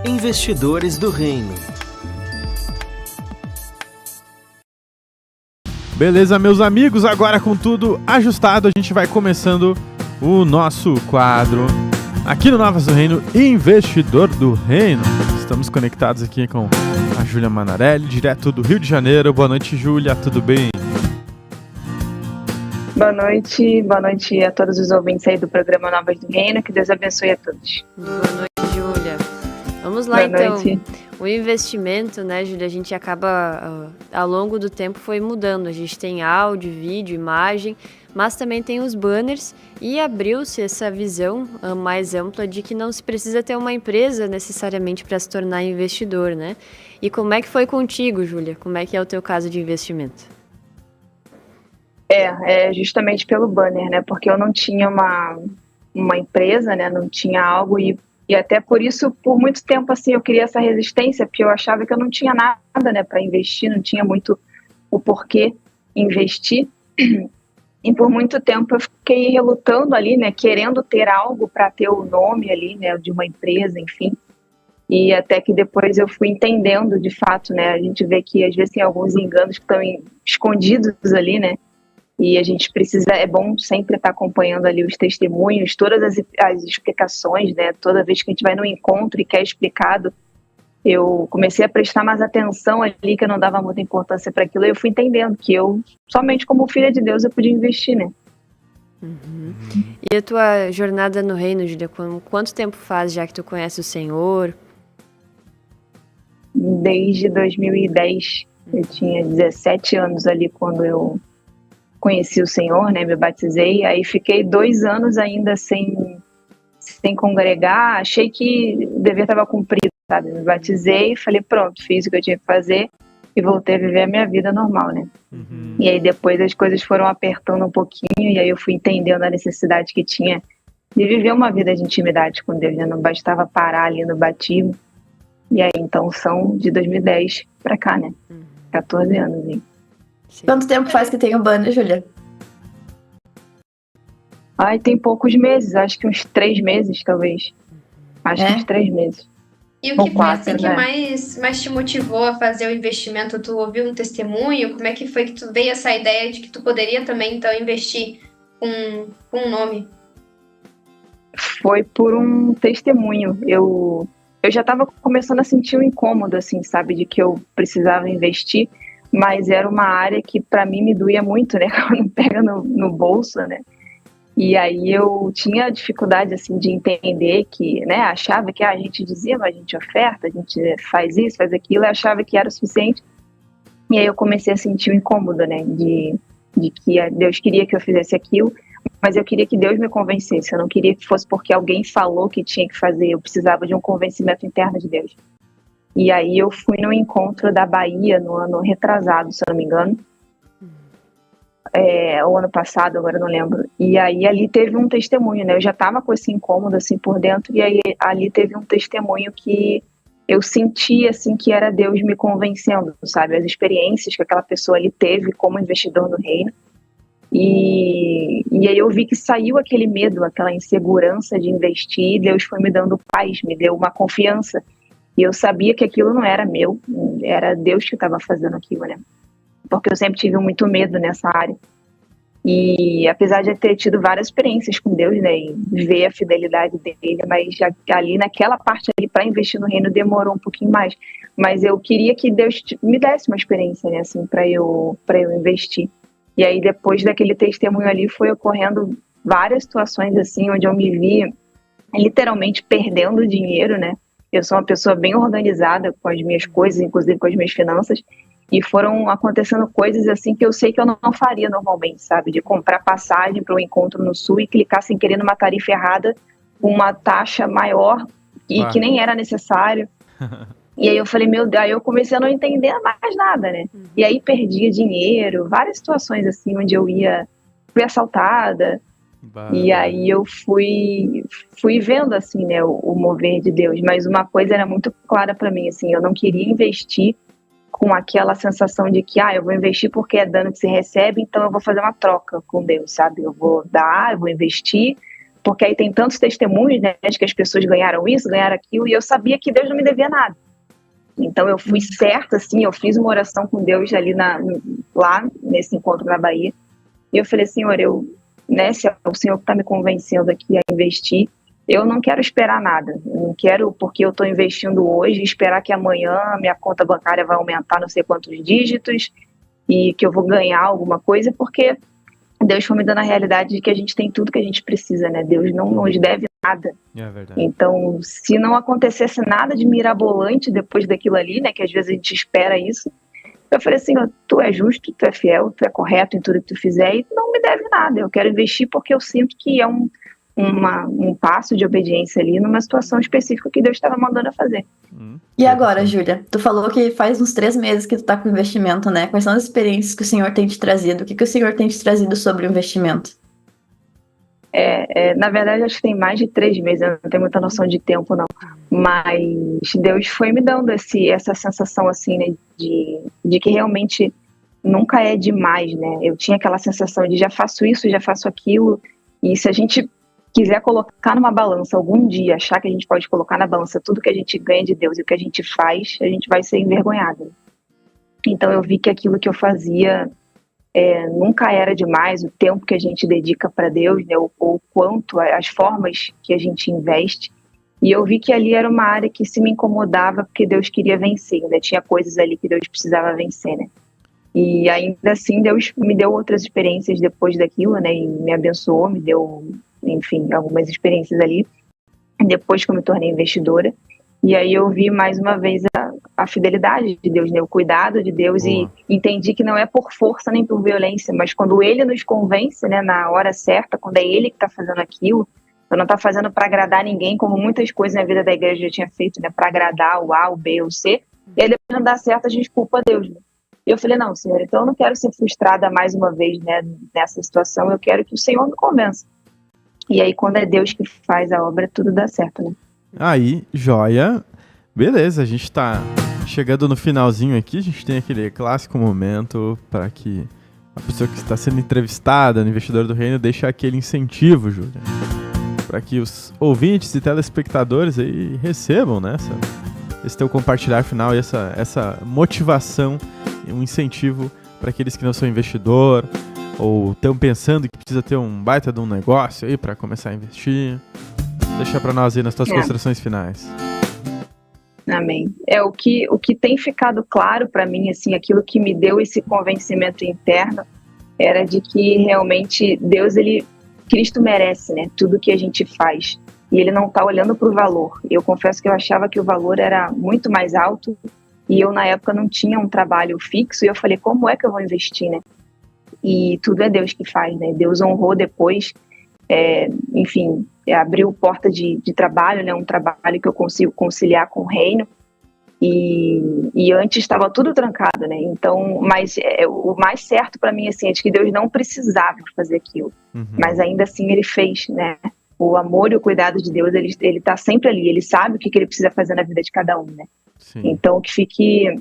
Investidores do Reino. Beleza, meus amigos, agora com tudo ajustado, a gente vai começando o nosso quadro aqui no Novas do Reino, Investidor do Reino. Estamos conectados aqui com a Júlia Manarelli, direto do Rio de Janeiro. Boa noite, Júlia, tudo bem? Boa noite a todos os ouvintes aí do programa Novas do Reino, que Deus abençoe a todos. Boa noite, Júlia. Vamos lá, então. O investimento, né, Júlia, a gente acaba, ao longo do tempo, foi mudando. A gente tem áudio, vídeo, imagem, mas também tem os banners e abriu-se essa visão mais ampla de que não se precisa ter uma empresa necessariamente para se tornar investidor, né? E como é que foi contigo, Júlia? Como é que é o teu caso de investimento? É justamente pelo banner, né? Porque eu não tinha uma empresa, né? Não tinha algo e até por isso, por muito tempo, assim, eu queria essa resistência, porque eu achava que eu não tinha nada, né, para investir, não tinha muito o porquê investir. E por muito tempo eu fiquei relutando ali, né, querendo ter algo para ter o nome ali, né, de uma empresa, enfim. E até que depois eu fui entendendo, de fato, né, a gente vê que às vezes tem alguns enganos que estão escondidos ali, né, e a gente precisa, é bom sempre estar acompanhando ali os testemunhos, todas as explicações, né? Toda vez que a gente vai no encontro e quer explicado, eu comecei a prestar mais atenção ali, que eu não dava muita importância para aquilo, e eu fui entendendo que eu, somente como filha de Deus, eu podia investir, né? Uhum. E a tua jornada no reino, Júlia, quanto tempo faz já que tu conhece o Senhor? Desde 2010, eu tinha 17 anos ali quando eu conheci o Senhor, né, me batizei, aí fiquei 2 anos ainda sem congregar, achei que o dever estava cumprido, sabe, me batizei, falei pronto, fiz o que eu tinha que fazer e voltei a viver a minha vida normal, né. Uhum. E aí depois as coisas foram apertando um pouquinho e aí eu fui entendendo a necessidade que tinha de viver uma vida de intimidade com Deus, né, não bastava parar ali no batismo, e aí então são de 2010 para cá, né, 14 anos, hein. Sim. Quanto tempo faz que tem o banner, Júlia? Ai, tem poucos meses, acho que uns 3 meses, talvez. Acho que uns 3 meses. E o Ou que foi 4, assim que né? mais te motivou a fazer o investimento? Tu ouviu um testemunho? Como é que foi que tu veio essa ideia de que tu poderia também, então, investir com um nome? Foi por um testemunho. Eu já estava começando a sentir um incômodo, assim, sabe, de que eu precisava investir, mas era uma área que para mim me doía muito, né, quando pega no bolso, né, e aí eu tinha dificuldade, assim, de entender que, né, achava que a gente dizia, mas a gente oferta, a gente faz isso, faz aquilo, e achava que era o suficiente, e aí eu comecei a sentir um incômodo, né, de que Deus queria que eu fizesse aquilo, mas eu queria que Deus me convencesse, eu não queria que fosse porque alguém falou que tinha que fazer, eu precisava de um convencimento interno de Deus. E aí eu fui no encontro da Bahia no ano retrasado, se eu não me engano. O ano passado, agora eu não lembro. E aí ali teve um testemunho, né? Eu já estava com esse incômodo assim por dentro, e aí ali teve um testemunho que eu senti assim que era Deus me convencendo, sabe? As experiências que aquela pessoa ali teve como investidor no reino. E aí eu vi que saiu aquele medo, aquela insegurança de investir, e Deus foi me dando paz, me deu uma confiança. E eu sabia que aquilo não era meu, era Deus que estava fazendo aquilo, né? Porque eu sempre tive muito medo nessa área. E apesar de ter tido várias experiências com Deus, né, e ver a fidelidade dele, mas ali naquela parte ali para investir no reino demorou um pouquinho mais. Mas eu queria que Deus me desse uma experiência, né, assim, para eu investir. E aí depois daquele testemunho ali foi ocorrendo várias situações assim, onde eu me vi literalmente perdendo dinheiro, né? Eu sou uma pessoa bem organizada com as minhas coisas, inclusive com as minhas finanças, e foram acontecendo coisas assim que eu sei que eu não faria normalmente, sabe? De comprar passagem para um encontro no Sul e clicar sem querer numa tarifa errada, com uma taxa maior e que nem era necessário. E aí eu falei, meu Deus, aí eu comecei a não entender mais nada, né? E aí perdia dinheiro, várias situações assim, onde eu fui assaltada. E aí eu fui vendo assim, né, o mover de Deus, mas uma coisa era muito clara para mim, assim, eu não queria investir com aquela sensação de que, eu vou investir porque é dano que se recebe, então eu vou fazer uma troca com Deus, sabe? Eu vou dar, eu vou investir porque aí tem tantos testemunhos, né, de que as pessoas ganharam isso, ganharam aquilo, e eu sabia que Deus não me devia nada. Então eu fui certa, assim, eu fiz uma oração com Deus ali lá nesse encontro na Bahia, e eu falei, Senhor, se é o Senhor que está me convencendo aqui a investir, eu não quero esperar nada, eu não quero, porque eu estou investindo hoje, esperar que amanhã minha conta bancária vai aumentar não sei quantos dígitos, e que eu vou ganhar alguma coisa, porque Deus foi me dando a realidade de que a gente tem tudo que a gente precisa, né? Deus não nos deve nada. É verdade. Então, se não acontecesse nada de mirabolante depois daquilo ali, né? Que às vezes a gente espera isso, eu falei assim, tu é justo, tu é fiel, tu é correto em tudo que tu fizer e não me deve nada. Eu quero investir porque eu sinto que é um passo de obediência ali numa situação específica que Deus estava mandando eu fazer. E agora, Júlia, tu falou que faz uns 3 meses que tu tá com investimento, né? Quais são as experiências que o Senhor tem te trazido? O que o Senhor tem te trazido sobre o investimento? Na verdade, acho que tem mais de 3 meses, eu não tenho muita noção de tempo, não. Mas Deus foi me dando essa sensação, assim, né, de que realmente nunca é demais, né? Eu tinha aquela sensação de já faço isso, já faço aquilo, e se a gente quiser colocar numa balança algum dia, achar que a gente pode colocar na balança tudo que a gente ganha de Deus e o que a gente faz, a gente vai ser envergonhado. Então eu vi que aquilo que eu fazia nunca era demais, o tempo que a gente dedica para Deus, né, ou quanto, as formas que a gente investe, e eu vi que ali era uma área que se me incomodava porque Deus queria vencer, ainda tinha coisas ali que Deus precisava vencer, né. E ainda assim Deus me deu outras experiências depois daquilo, né, e me abençoou, me deu, enfim, algumas experiências ali, depois que eu me tornei investidora, e aí eu vi mais uma vez a fidelidade de Deus, né, o cuidado de Deus, e entendi que não é por força nem por violência, mas quando Ele nos convence, né, na hora certa, quando é Ele que está fazendo aquilo, eu não está fazendo para agradar ninguém, como muitas coisas na vida da igreja já tinha feito, né, para agradar o A, o B, o C, e aí depois não dá certo, a gente culpa Deus, né. E eu falei, não, Senhor, então eu não quero ser frustrada mais uma vez, né, nessa situação, eu quero que o Senhor me convença. E aí, quando é Deus que faz a obra, tudo dá certo, né? Aí, joia. Beleza, a gente tá chegando no finalzinho aqui, a gente tem aquele clássico momento para que a pessoa que está sendo entrevistada no Investidor do Reino deixe aquele incentivo, Júlia, para que os ouvintes e telespectadores aí recebam, né, esse teu compartilhar final e essa motivação, um incentivo para aqueles que não são investidor ou estão pensando que precisa ter um baita de um negócio aí para começar a investir. Deixa para nós aí nas tuas considerações finais. Amém. O que tem ficado claro para mim, assim, aquilo que me deu esse convencimento interno era de que realmente Cristo merece, né, tudo que a gente faz. E Ele não está olhando para o valor. Eu confesso que eu achava que o valor era muito mais alto e eu, na época, não tinha um trabalho fixo e eu falei, como é que eu vou investir, né? E tudo é Deus que faz, né? Deus honrou depois, enfim, abriu porta de trabalho, né? Um trabalho que eu consigo conciliar com o reino. E antes estava tudo trancado, né? Então, mas o mais certo para mim, assim, é de que Deus não precisava fazer aquilo. Mas ainda assim Ele fez, né? O amor e o cuidado de Deus, ele tá sempre ali. Ele sabe o que Ele precisa fazer na vida de cada um, né? Sim. Então, que fique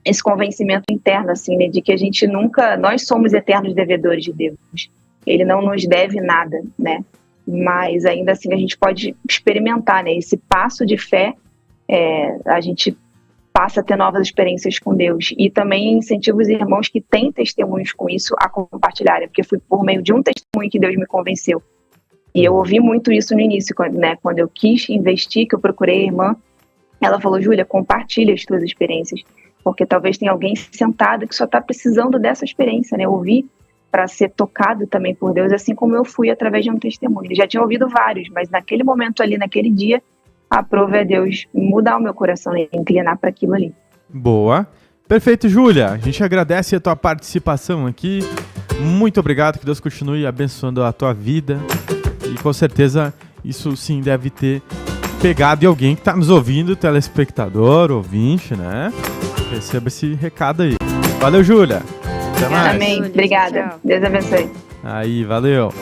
esse convencimento interno, assim, né, de que a gente nós somos eternos devedores de Deus. Ele não nos deve nada, né, mas ainda assim a gente pode experimentar, né, esse passo de fé, a gente passa a ter novas experiências com Deus, e também incentivo os irmãos que têm testemunhos com isso a compartilharem, porque foi por meio de um testemunho que Deus me convenceu, e eu ouvi muito isso no início, quando eu quis investir, que eu procurei a irmã, ela falou, Júlia, compartilha as tuas experiências, porque talvez tenha alguém sentado que só está precisando dessa experiência, né? Ouvir para ser tocado também por Deus, assim como eu fui através de um testemunho. Eu já tinha ouvido vários, mas naquele momento ali, naquele dia, a prova é Deus mudar o meu coração, né? Inclinar para aquilo ali. Boa. Perfeito, Júlia. A gente agradece a tua participação aqui. Muito obrigado, que Deus continue abençoando a tua vida. E com certeza isso sim deve ter pegado em alguém que está nos ouvindo, telespectador, ouvinte, né? Receba esse recado aí. Valeu, Júlia. Até mais. Amém. Obrigada. Tchau. Deus abençoe. Aí, valeu.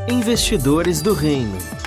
Investidores do Reino.